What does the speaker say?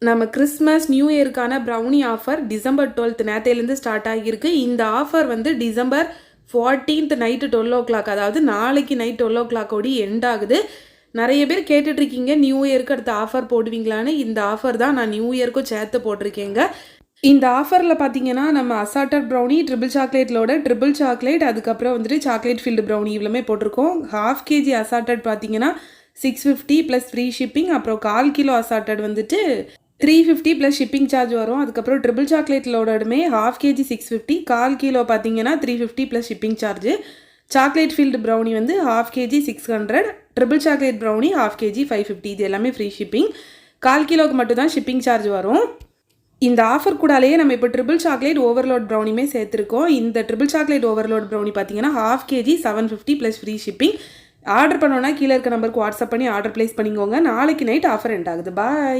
நம்ம Christmas new இயருக்கான brownie offer December 12th நேற்றையிலேருந்து ஸ்டார்ட் ஆகியிருக்கு. இந்த ஆஃபர் வந்து டிசம்பர் 14th நைட்டு 12 அதாவது நாளைக்கு நைட் 12 எண்ட் ஆகுது. நிறைய பேர் கேட்டுட்ருக்கீங்க நியூ இயருக்கு அடுத்த ஆஃபர் போடுவீங்களான்னு. இந்த ஆஃபர் தான் நான் நியூ இயருக்கும் சேர்த்து போட்டிருக்கேங்க. இந்த ஆஃபரில் பார்த்தீங்கன்னா நம்ம அசார்டட் ப்ரௌனி, ட்ரிபிள் சாக்லேட்லோட ட்ரிபிள் சாக்லேட், அதுக்கப்புறம் வந்துட்டு சாக்லேட் ஃபீல்டு ப்ரௌனி இவ்வளோமே போட்டிருக்கோம். 1/2 kg அசார்டட் பார்த்தீங்கன்னா 650 ப்ளஸ் ஃப்ரீ ஷிப்பிங். அப்புறம் 1/4 கிலோ அசார்டட் வந்துட்டு 350 ப்ளஸ் ஷிப்பிங் சார்ஜ் வரும். அதுக்கப்புறம் ட்ரிபிள் சாக்லேட்லோடமே 1/2 kg 650, 1/4 கிலோ பார்த்தீங்கன்னா 350 plus shipping charge. Chocolate field brownie வந்து 1/2 kg 600, triple chocolate brownie 1/2 kg 550. இது எல்லாமே ஃப்ரீ ஷிப்பிங். 1/4 கிலோவுக்கு மட்டும் தான் ஷிப்பிங் சார்ஜ் வரும். இந்த ஆஃபர் கூடாலேயே நம்ம இப்போ ட்ரிபிள் சாக்லேட் ஓவர்லோட் ப்ரௌனியுமே சேர்த்துருக்கோம். இந்த ட்ரிபிள் சாக்லேட் ஓவர்லோட் ப்ரௌனி பார்த்தீங்கன்னா 1/2 kg 750 plus free shipping. Order பண்ணோன்னா கீழே இருக்க நம்பருக்கு வாட்ஸ்அப் பண்ணி ஆர்டர் ப்ளேஸ் பண்ணிக்கோங்க. நாளைக்கு நைட் ஆஃபர் எண்ட் ஆகுது. பாய்.